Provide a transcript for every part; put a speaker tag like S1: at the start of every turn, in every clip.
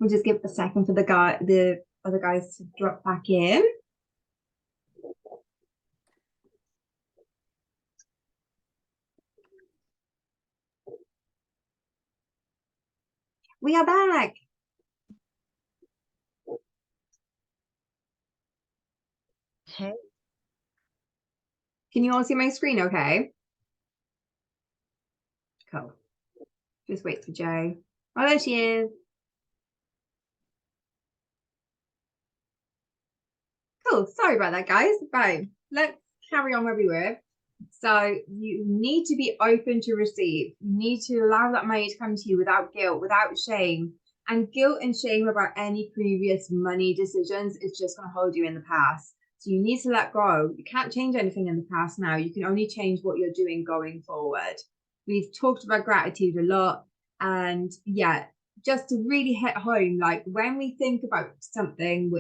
S1: We'll just give a second for the other guys to drop back in. We are back.
S2: Okay.
S1: Can you all see my screen okay? Cool. Just wait for Jo. Oh, there she is. Cool. Sorry about that, guys. Right. Let's carry on where we were. So you need to be open to receive. You need to allow that money to come to you without guilt, without shame. And guilt and shame about any previous money decisions is just going to hold you in the past. So you need to let go. You can't change anything in the past now. You can only change what you're doing going forward. We've talked about gratitude a lot. And yeah, just to really hit home, like when we think about something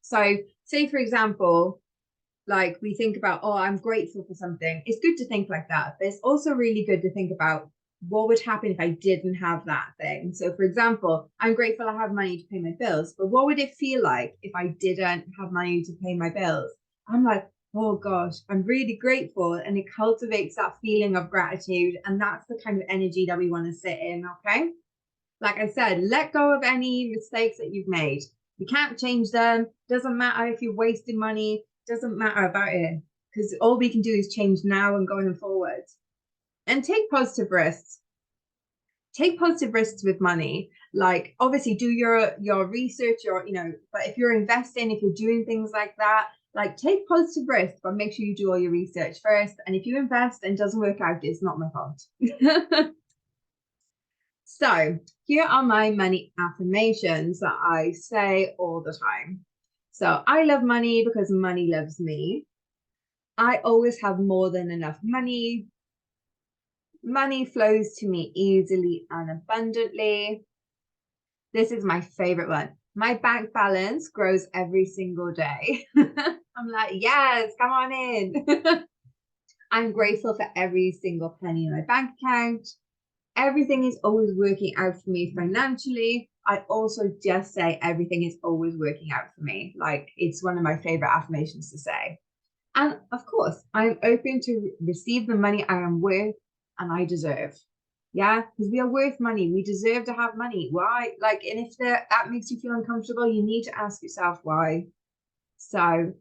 S1: so say for example, like we think about, oh, I'm grateful for something. It's good to think like that, but it's also really good to think about what would happen if I didn't have that thing. So for example, I'm grateful I have money to pay my bills, but what would it feel like if I didn't have money to pay my bills? I'm like, oh gosh, I'm really grateful. And it cultivates that feeling of gratitude. And that's the kind of energy that we want to sit in. Okay. Like I said, let go of any mistakes that you've made. You can't change them. Doesn't matter if you're wasting money. Doesn't matter about it, because all we can do is change now and going forward. And take positive risks. Take positive risks with money. Like obviously do your research, but if you're investing, if you're doing things like that, like take positive risks, but make sure you do all your research first. And if you invest and it doesn't work out, it's not my fault. So here are my money affirmations that I say all the time. So I love money because money loves me. I always have more than enough money. Money flows to me easily and abundantly. This is my favorite one. My bank balance grows every single day. I'm like, yes, come on in. I'm grateful for every single penny in my bank account. Everything is always working out for me financially. I also just say everything is always working out for me. Like it's one of my favorite affirmations to say. And of course, I'm open to receive the money I am worth and I deserve. Yeah, because we are worth money. We deserve to have money. Why? Like, and if that makes you feel uncomfortable, you need to ask yourself why. So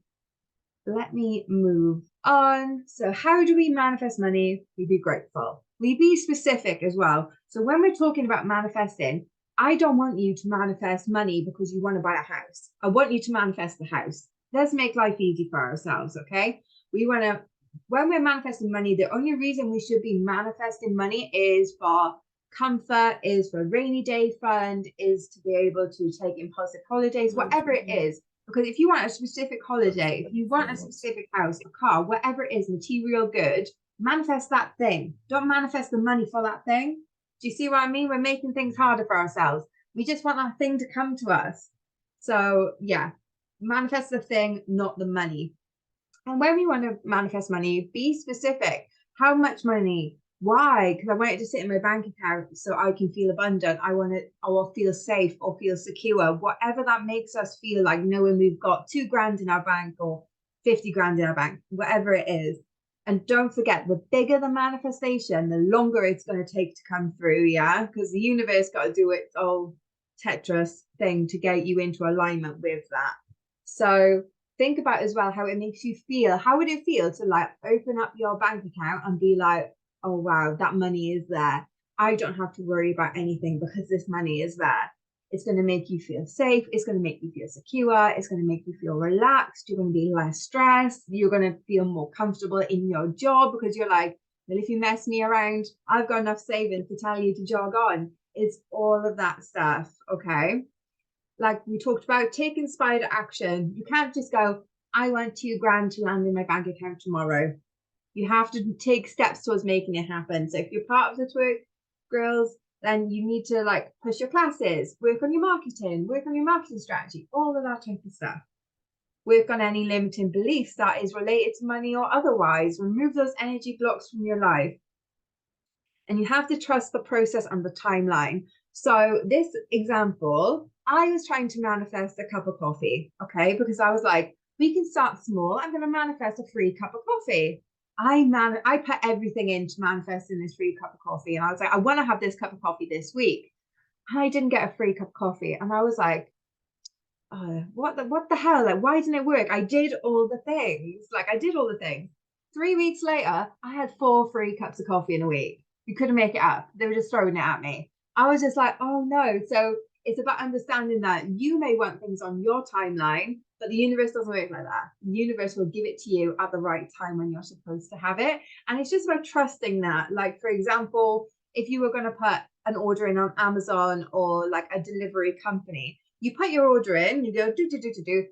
S1: let me move on. So how do we manifest money? We be grateful. We be specific as well. So when we're talking about manifesting, I don't want you to manifest money because you want to buy a house. I want you to manifest the house. Let's make life easy for ourselves, okay? When we're manifesting money, the only reason we should be manifesting money is for comfort, is for rainy day fund, is to be able to take impulsive holidays, whatever it is. Because if you want a specific holiday, if you want a specific house, a car, whatever it is, material good, manifest that thing. Don't manifest the money for that thing. Do you see what I mean? We're making things harder for ourselves. We just want that thing to come to us. So yeah, manifest the thing, not the money. And when we want to manifest money, be specific. How much money? Why? Because I want it to sit in my bank account so I can feel abundant. I will feel safe or feel secure. Whatever that makes us feel like knowing we've got 2 grand in our bank or 50 grand in our bank, whatever it is. And don't forget, the bigger the manifestation, the longer it's going to take to come through. Yeah. Because the universe got to do its old Tetris thing to get you into alignment with that. So think about as well how it makes you feel. How would it feel to like open up your bank account and be like, oh wow, that money is there. I don't have to worry about anything because this money is there. It's going to make you feel safe. It's going to make you feel secure. It's going to make you feel relaxed. You're going to be less stressed. You're going to feel more comfortable in your job because you're like, well, if you mess me around, I've got enough savings to tell you to jog on. It's all of that stuff. Okay. Like we talked about, take inspired action. You can't just go, I want 2 grand to land in my bank account tomorrow. You have to take steps towards making it happen. So if you're part of the Twerk Girls, then you need to like push your classes, work on your marketing strategy, all of that type of stuff. Work on any limiting beliefs that is related to money or otherwise. Remove those energy blocks from your life. And you have to trust the process and the timeline. So this example, I was trying to manifest a cup of coffee, okay? Because I was like, we can start small. I'm going to manifest a free cup of coffee. I put everything into manifesting this free cup of coffee, and I was like, I want to have this cup of coffee this week. And I didn't get a free cup of coffee, and I was like, what the hell? Like, why didn't it work? I did all the things. Like, I did all the things. 3 weeks later, I had 4 free cups of coffee in a week. You couldn't make it up. They were just throwing it at me. I was just like, oh no. So it's about understanding that you may want things on your timeline, but the universe doesn't work like that. The universe will give it to you at the right time when you're supposed to have it. And it's just about trusting that. Like, for example, if you were going to put an order in on Amazon or like a delivery company, you put your order in, you go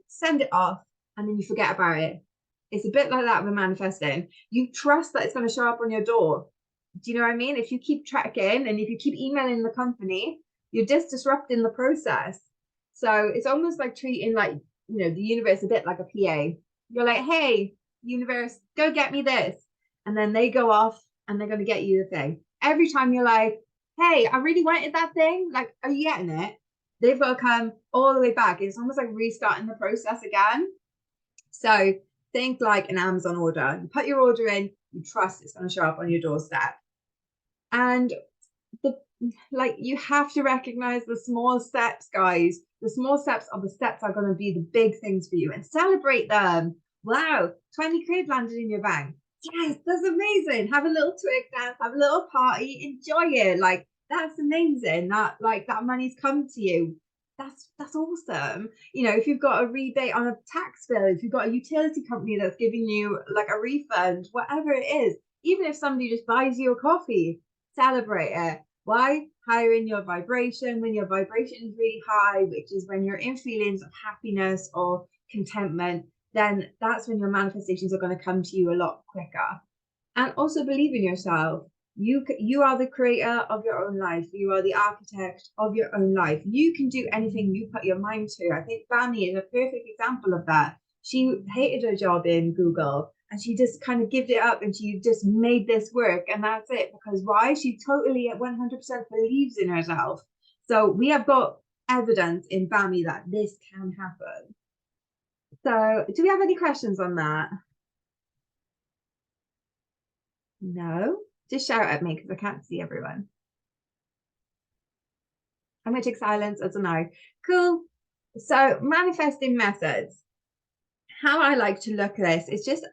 S1: send it off, and then you forget about it. It's a bit like that with manifesting. You trust that it's going to show up on your door. Do you know what I mean? If you keep tracking and if you keep emailing the company, you're just disrupting the process. So it's almost like treating like, the universe a bit like a PA. You're like, hey, universe, go get me this. And then they go off and they're going to get you the thing. Every time you're like, hey, I really wanted that thing. Like, are you getting it? They've got to come all the way back. It's almost like restarting the process again. So think like an Amazon order. You put your order in, you trust it's going to show up on your doorstep. And you have to recognize the small steps, guys. The small steps are the steps that are going to be the big things for you, and celebrate them. Wow, 20 quid landed in your bank. Yes, that's amazing. Have a little twig dance, have a little party, enjoy it. Like, that's amazing. That money's come to you. That's awesome. If you've got a rebate on a tax bill, if you've got a utility company that's giving you like a refund, whatever it is, even if somebody just buys you a coffee, celebrate it. Why? Higher in your vibration. When your vibration is really high, which is when you're in feelings of happiness or contentment, then that's when your manifestations are going to come to you a lot quicker. And also believe in yourself. You are the creator of your own life. You are the architect of your own life. You can do anything you put your mind to. I think Bami is a perfect example of that. She hated her job in Google and she just kind of gave it up and she just made this work, and that's it. Because why? She totally at 100% believes in herself. So we have got evidence in Bami that this can happen. So do we have any questions on that? No? Just shout at me because I can't see everyone. Hermetic silence as a no. Cool. So manifesting methods. How I like to look at this is just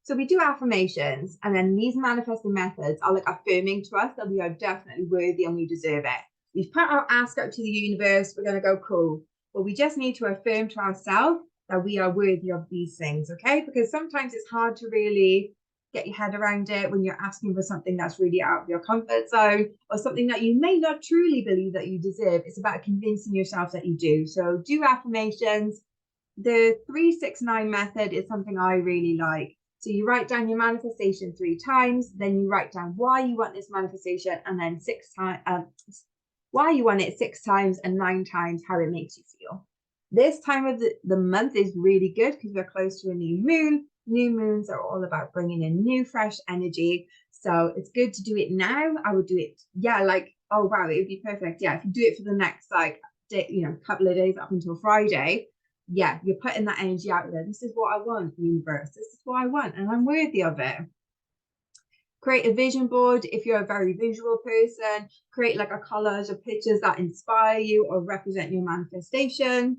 S1: so we do affirmations, and then these manifesting methods are like affirming to us that we are definitely worthy and we deserve it. We've put our ask out to the universe. We're going to go cool. But we just need to affirm to ourselves that we are worthy of these things, okay? Because sometimes it's hard to really get your head around it when you're asking for something that's really out of your comfort zone or something that you may not truly believe that you deserve. It's about convincing yourself that you do. So do affirmations. The 369 method is something I really like. So you write down your manifestation 3 times, then you write down why you want this manifestation, and then why you want it 6 times, and 9 times how it makes you feel. This time of the month is really good because we're close to a new moon. New moons are all about bringing in new, fresh energy. So it's good to do it now. I would do it, oh wow, it would be perfect. Yeah, if you do it for the next couple of days up until Friday, yeah, you're putting that energy out there. This is what I want, universe. This is what I want, and I'm worthy of it. Create a vision board. If you're a very visual person, create like a collage of pictures that inspire you or represent your manifestation.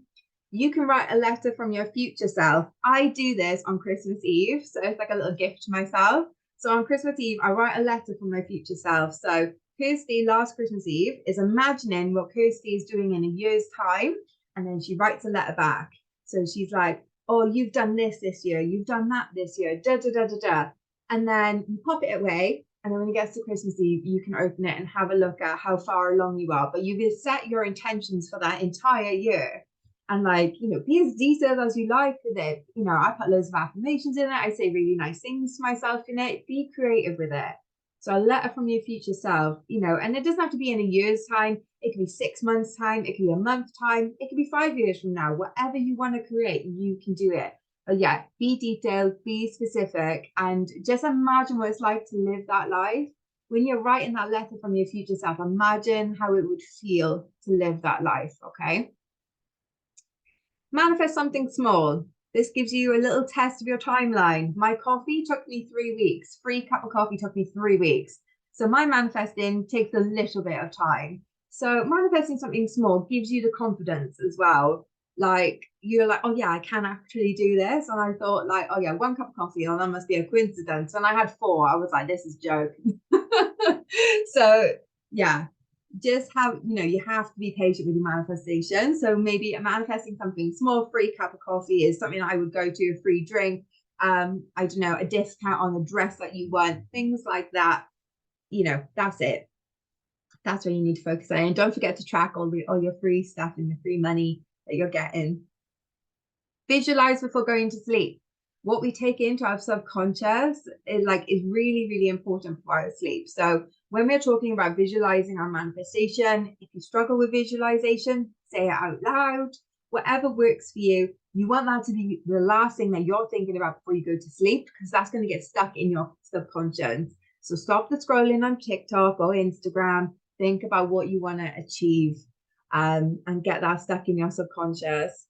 S1: You can write a letter from your future self. I do this on Christmas Eve, so it's like a little gift to myself. So on Christmas Eve, I write a letter from my future self. So Kirsty last Christmas Eve is imagining what Kirsty is doing in a year's time, and then she writes a letter back. So she's like, oh, you've done this year, you've done that this year, da da da da da. And then you pop it away, and then when it gets to Christmas Eve, you can open it and have a look at how far along you are. But you've set your intentions for that entire year. And be as detailed as you like with it. I put loads of affirmations in it. I say really nice things to myself in it. Be creative with it. So a letter from your future self, and it doesn't have to be in a year's time. It can be 6 months time. It can be a month time. It can be 5 years from now. Whatever you want to create, you can do it. But yeah, be detailed, be specific, and just imagine what it's like to live that life when you're writing that letter from your future self, imagine how it would feel to live that life, okay? Manifest something small. This gives you a little test of your timeline. My coffee took me 3 weeks. Free cup of coffee took me 3 weeks. So my manifesting takes a little bit of time. So manifesting something small gives you the confidence as well. Like you're like, oh yeah, I can actually do this. And I thought like, oh yeah, 1 cup of coffee, and that must be a coincidence. And I had 4. I was like, this is a joke. So yeah, just have, you have to be patient with your manifestation. So maybe manifesting something small, free cup of coffee is something I would go to, a free drink, I don't know, a discount on a dress that you want, things like that. That's it. That's what you need to focus on. And don't forget to track all your free stuff and your free money that you're getting. Visualize before going to sleep. What we take into our subconscious is really, really important for our sleep. So when we're talking about visualizing our manifestation, if you struggle with visualization, say it out loud. Whatever works for you, you want that to be the last thing that you're thinking about before you go to sleep, because that's going to get stuck in your subconscious. So stop the scrolling on TikTok or Instagram. Think about what you want to achieve, and get that stuck in your subconscious.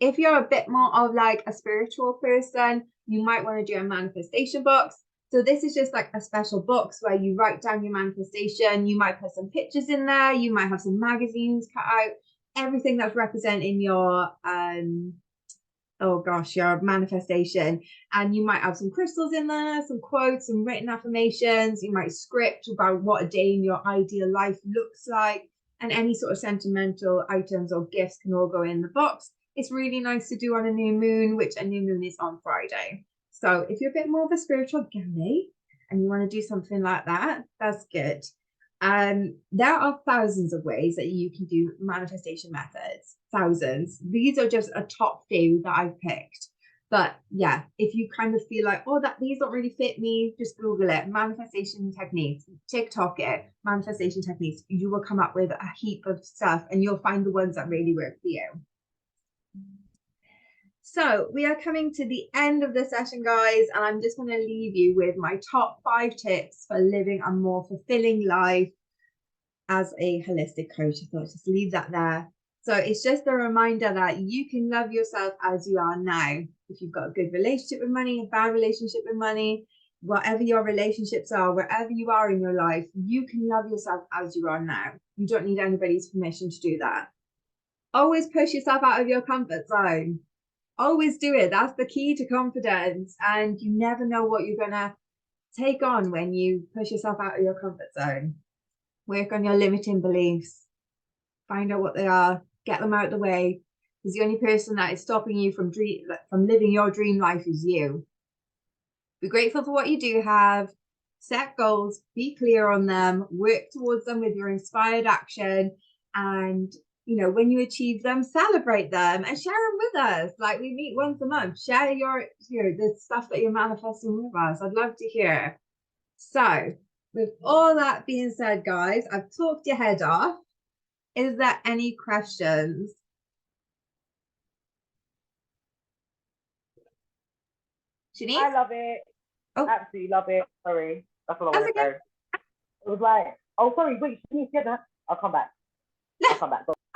S1: If you're a bit more of like a spiritual person, you might want to do a manifestation box. So this is just like a special box where you write down your manifestation. You might put some pictures in there. You might have some magazines cut out, everything that's representing your your manifestation. And you might have some crystals in there, some quotes, some written affirmations. You might script about what a day in your ideal life looks like, and any sort of sentimental items or gifts can all go in the box. It's really nice to do on a new moon, which a new moon is on Friday. So if you're a bit more of a spiritual girly and you want to do something like that, that's good. There are thousands of ways that you can do manifestation methods. Thousands. These are just a top few that I've picked. But yeah, if you kind of feel like, oh, these don't really fit me, just Google it. Manifestation techniques, TikTok it, manifestation techniques. You will come up with a heap of stuff, and you'll find the ones that really work for you. So we are coming to the end of the session, guys, and I'm just going to leave you with my top 5 tips for living a more fulfilling life as a holistic coach. I thought just leave that there. So it's just a reminder that you can love yourself as you are now. If you've got a good relationship with money, a bad relationship with money, whatever your relationships are, wherever you are in your life, you can love yourself as you are now. You don't need anybody's permission to do that. Always push yourself out of your comfort zone. Always do it. That's the key to confidence. And you never know what you're going to take on when you push yourself out of your comfort zone. Work on your limiting beliefs. Find out what they are. Get them out of the way. Because the only person that is stopping you from living your dream life is you. Be grateful for what you do have. Set goals. Be clear on them. Work towards them with your inspired action. And when you achieve them, celebrate them and share them with us. Like, we meet once a month. Share the stuff that you're manifesting with us. I'd love to hear. So with all that being said, guys, I've talked your head off. Is there any questions? Shanice?
S3: I love it.
S1: Oh.
S3: Absolutely love it. Sorry. That's all I want to
S1: okay.
S3: say. It was like, oh, sorry, wait, Shanice, get that. I'll come back.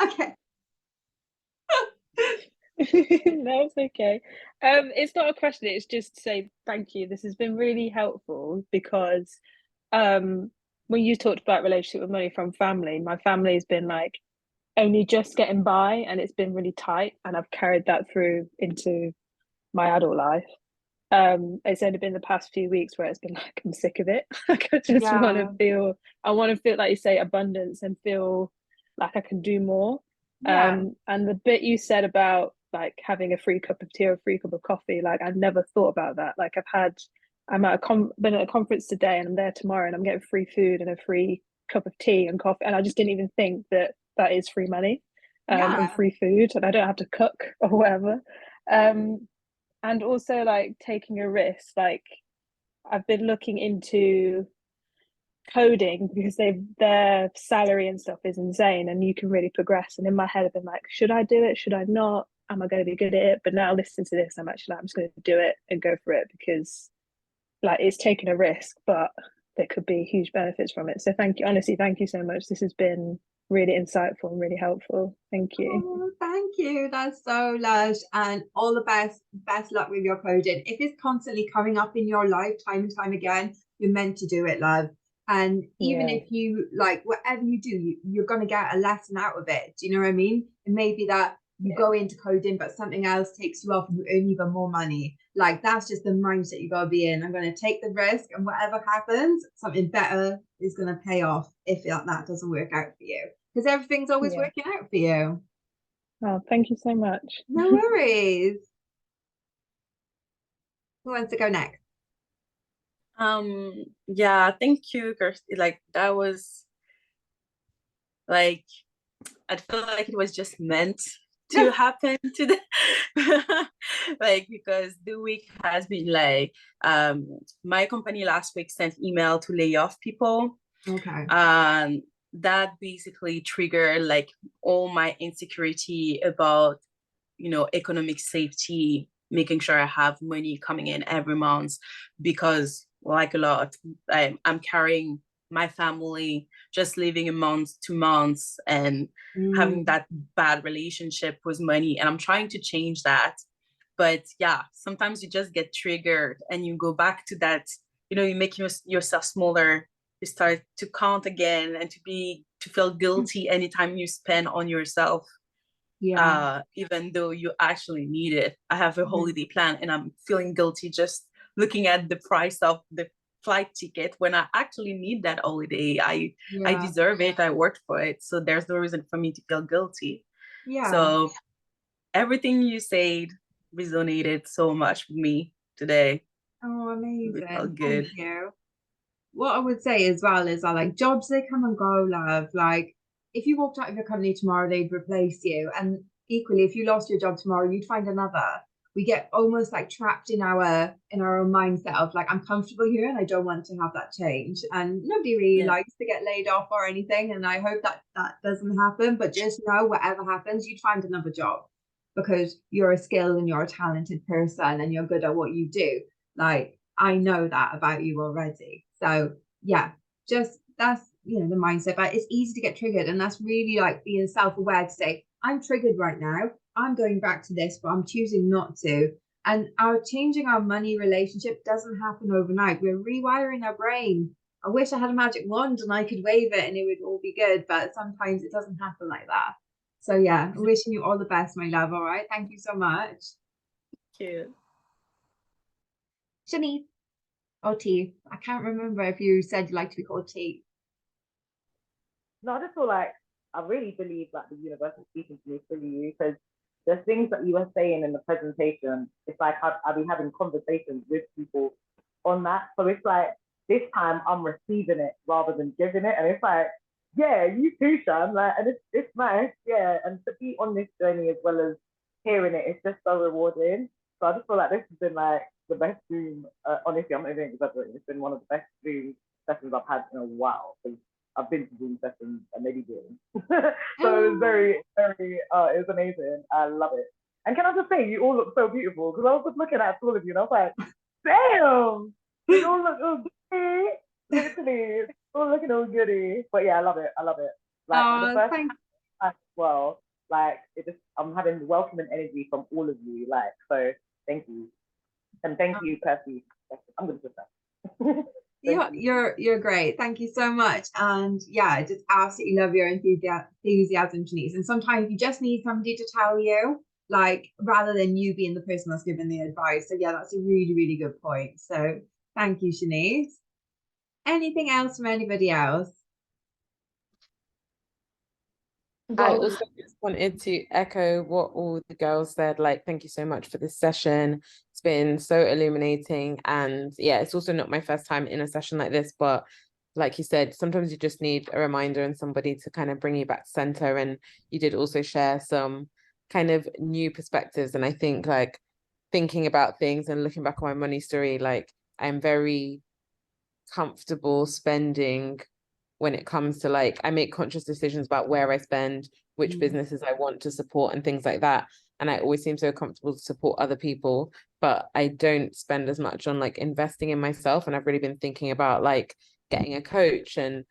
S1: Okay.
S2: No, it's okay. It's not a question, it's just to say thank you. This has been really helpful because when you talked about relationship with money from family, my family has been like only just getting by, and it's been really tight, and I've carried that through into my adult life. It's only been the past few weeks where it's been like, I'm sick of it. Like I just want to feel like you say abundance and feel like I can do more. And the bit you said about like having a free cup of tea or a free cup of coffee, like I've never thought about that. Like been at a conference today, and I'm there tomorrow, and I'm getting free food and a free cup of tea and coffee, and I just didn't even think that is free money and free food, and I don't have to cook or whatever. And also like taking a risk. Like I've been looking into coding because their salary and stuff is insane, and you can really progress. And in my head I've been like, should I do it, should I not, am I going to be good at it? But now listening to this, I'm actually like, I'm just going to do it and go for it, because like it's taking a risk, but there could be huge benefits from it. So thank you, honestly, thank you so much. This has been really insightful and really helpful. Thank you.
S1: Oh, thank you. That's so lush. And all the best luck with your coding. If it's constantly coming up in your life time and time again, you're meant to do it, love. And even if you like whatever you do, you're gonna get a lesson out of it. Do you know what I mean? It may be that you go into coding, but something else takes you off and you earn even more money. Like that's just the mindset you gotta be in. I'm gonna take the risk, and whatever happens, something better is gonna pay off if that doesn't work out for you. Because everything's always working out for you.
S2: Oh, thank you so much.
S1: No worries. Who wants to go next?
S4: Yeah, thank you, Kirsty. Like that was like, I feel like it was just meant to happen to the like, because the week has been like, my company last week sent email to lay off people.
S1: Okay.
S4: That basically triggered like all my insecurity about, economic safety, making sure I have money coming in every month, because like a lot, I'm carrying my family, just living a month to months and having that bad relationship with money. And I'm trying to change that. But yeah, sometimes you just get triggered and you go back to that, you make yourself smaller. You start to count again and to feel guilty anytime you spend on yourself.
S1: Yeah.
S4: Even though you actually need it. I have a holiday plan and I'm feeling guilty just looking at the price of the flight ticket when I actually need that holiday. I deserve it. I worked for it. So there's no reason for me to feel guilty.
S1: Yeah.
S4: So everything you said resonated so much with me today.
S1: Oh, amazing.
S4: It felt good.
S1: Thank you. What I would say as well is like jobs, they come and go, love. Like if you walked out of your company tomorrow, they'd replace you. And equally, if you lost your job tomorrow, you'd find another. We get almost like trapped in our own mindset of like, I'm comfortable here and I don't want to have that change. And nobody really likes to get laid off or anything. And I hope that doesn't happen. But just know whatever happens, you'd find another job because you're a skilled and you're a talented person and you're good at what you do. Like I know that about you already. So yeah, just that's the mindset. But it's easy to get triggered, and that's really like being self-aware to say, I'm triggered right now. I'm going back to this, but I'm choosing not to. And our changing our money relationship doesn't happen overnight. We're rewiring our brain. I wish I had a magic wand and I could wave it and it would all be good, but sometimes it doesn't happen like that. So yeah, I'm wishing you all the best, my love. All right. Thank you so much.
S4: Thank you.
S1: Shanice. Or T. I can't remember if you said you like to be called T.
S3: No, I just feel like I really believe that the universe is speaking to me through you, because the things that you were saying in the presentation, it's like I've been having conversations with people on that. So it's like this time I'm receiving it rather than giving it. And it's like, yeah, you too, Shan. Like, and it's nice, yeah. And to be on this journey as well as hearing it, it's just so rewarding. So I just feel like this has been like the best Zoom. Honestly, I'm not even exaggerating. It's been one of the best Zoom sessions I've had in a while. Because I've been to Zoom sessions and maybe doing. So it was very, very, it was amazing. I love it. And can I just say, you all look so beautiful, because I was just looking at all of you and I was like, damn, you all look all goody. Literally, all looking all goody. But yeah, I love it. I love it. Like the first time as well, like I'm having welcoming energy from all of you. Like, so thank you. And thank you, Kirsty. I'm gonna put that.
S1: You're great. Thank you so much. And yeah, I just absolutely love your enthusiasm, Shanice. And sometimes you just need somebody to tell you, like, rather than you being the person that's giving the advice. So yeah, that's a really, really good point. So thank you, Shanice. Anything else from anybody else?
S5: I also just wanted to echo what all the girls said. Like, thank you so much for this session. It's been so illuminating. And yeah, it's also not my first time in a session like this, but like you said, sometimes you just need a reminder and somebody to kind of bring you back to center. And you did also share some kind of new perspectives. And I think like thinking about things and looking back on my money story, like I'm very comfortable spending when it comes to like, I make conscious decisions about where I spend, which businesses I want to support and things like that. And I always seem so comfortable to support other people, but I don't spend as much on like investing in myself. And I've really been thinking about like getting a coach. And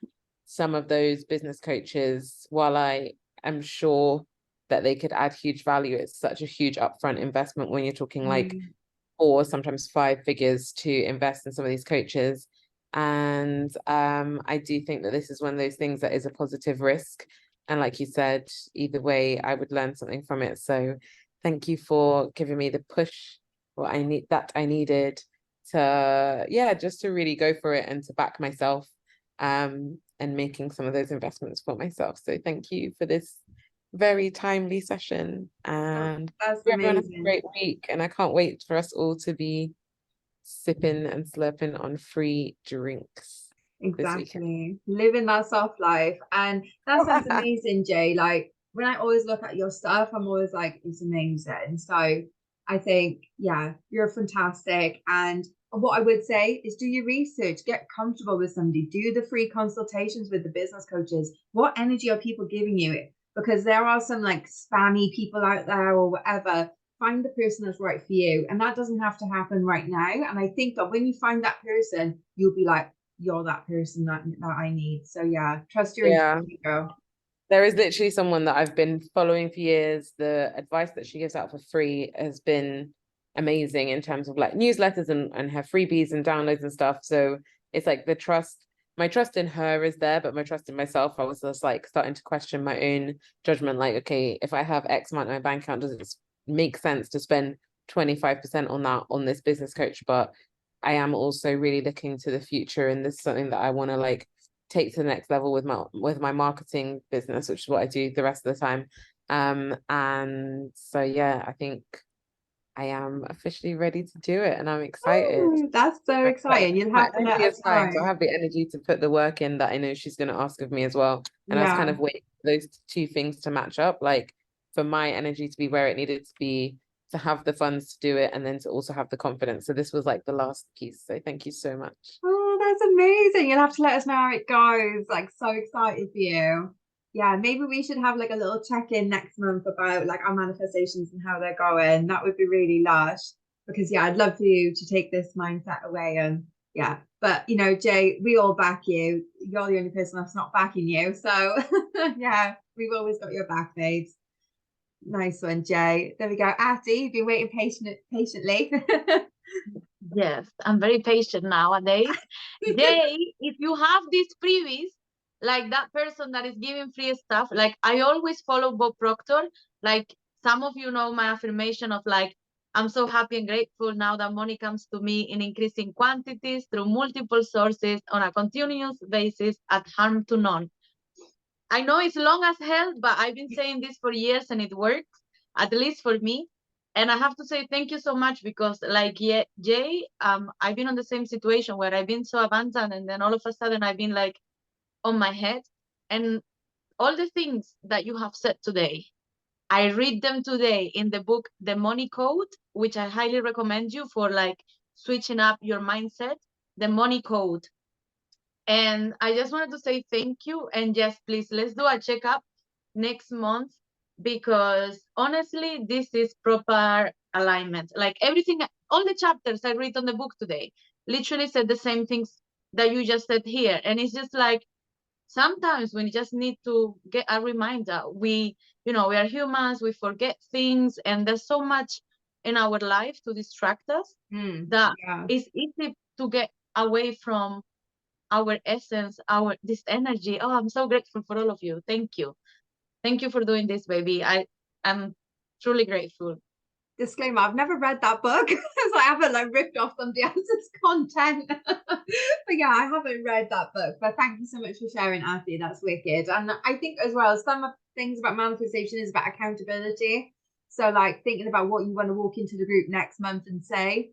S5: some of those business coaches, while I am sure that they could add huge value, it's such a huge upfront investment when you're talking like 4, sometimes 5 figures to invest in some of these coaches. And I do think that this is one of those things that is a positive risk. And like you said, either way, I would learn something from it. So thank you for giving me the push what I needed to, yeah, just to really go for it and to back myself, and making some of those investments for myself. So thank you for this very timely session, and
S1: That's
S5: everyone has a
S1: amazing.
S5: great week. And I can't wait for us all to be sipping and slurping on free drinks this weekend.
S1: Exactly. Living that soft life. And that sounds amazing, Jay. Like when I always look at your stuff, I'm always like, it's amazing. So I think, yeah, you're fantastic. And what I would say is do your research, get comfortable with somebody, do the free consultations with the business coaches. What energy are people giving you? Because there are some like spammy people out there or whatever. Find the person that's right for you. And that doesn't have to happen right now. And I think that when you find that person, you'll be like, you're that person that I need. So yeah, trust your intuition, girl.
S5: There is literally someone that I've been following for years. The advice that she gives out for free has been amazing in terms of like newsletters and her freebies and downloads and stuff. So it's like my trust in her is there, but my trust in myself, I was just like starting to question my own judgment. Like, okay, if I have X amount in my bank account, does it make sense to spend 25% on that on this business coach? But I am also really looking to the future, and this is something that I want to like take to the next level with my marketing business, which is what I do the rest of the time. And so yeah, I think I am officially ready to do it, and I'm excited.
S1: Ooh, that's so exciting. You'll have to let us know.
S5: So I have the energy to put the work in that I know she's going to ask of me as well. And I was kind of waiting for those 2 things to match up, like for my energy to be where it needed to be, to have the funds to do it, and then to also have the confidence. So this was like the last piece. So thank you so much.
S1: Oh, that's amazing. You'll have to let us know how it goes. Like, so excited for you. Yeah, maybe we should have like a little check-in next month about like our manifestations and how they're going. That would be really lush. Because yeah, I'd love for you to take this mindset away. And yeah, but you know, Jay, we all back you. You're the only person that's not backing you. So yeah, we've always got your back, babes. Nice one, Jay. There we go. Atty, you've been waiting patiently.
S6: Yes, I'm very patient nowadays. Jay, if you have these freebies, like that person that is giving free stuff, like I always follow Bob Proctor. Like some of you know my affirmation of like, I'm so happy and grateful now that money comes to me in increasing quantities through multiple sources on a continuous basis at harm to none. I know it's long as hell, but I've been saying this for years and it works, at least for me. And I have to say thank you so much because like Jay, I've been on the same situation where I've been so abandoned and then all of a sudden I've been like on my head. And all the things that you have said today, I read them today in the book, The Money Code, which I highly recommend you for like switching up your mindset, The Money Code. And I just wanted to say thank you. And yes, please, let's do a checkup next month because honestly, this is proper alignment. Like everything, all the chapters I read on the book today literally said the same things that you just said here. And it's just like, sometimes we just need to get a reminder. We are humans, we forget things, and there's so much in our life to distract us that it's easy to get away from our essence, this energy. Oh, I'm so grateful for all of you. Thank you for doing this, baby. I'm truly grateful.
S1: Disclaimer, I've never read that book, so I haven't like ripped off somebody else's content. But yeah, I haven't read that book. But thank you so much for sharing, Athy. That's wicked. And I think as well, some of things about manifestation is about accountability. So like thinking about what you want to walk into the group next month and say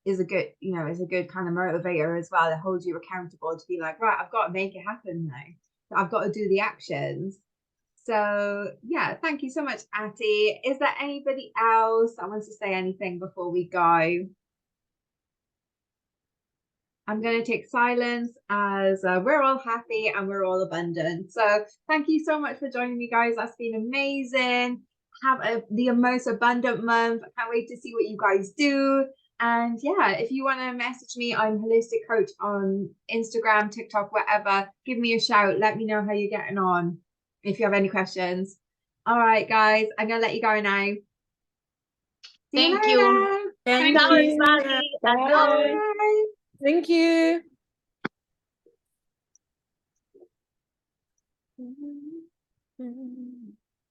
S1: is a good kind of motivator as well. It holds you accountable to be like, right, I've got to make it happen now. I've got to do the actions. So yeah, thank you so much, Atty. Is there anybody else that wants to say anything before we go? I'm going to take silence as we're all happy and we're all abundant. So thank you so much for joining me, guys. That's been amazing. Have the most abundant month. I can't wait to see what you guys do. And yeah, if you want to message me, I'm Holistic Coach on Instagram, TikTok, whatever. Give me a shout. Let me know how you're getting on if you have any questions. All right, guys, I'm going to let you go now. See
S6: Thank
S1: you
S6: you.
S1: later.
S4: Thank
S6: Ciao,
S4: you.
S6: everybody. Adios.
S2: Bye.
S5: Thank you.
S4: Bye.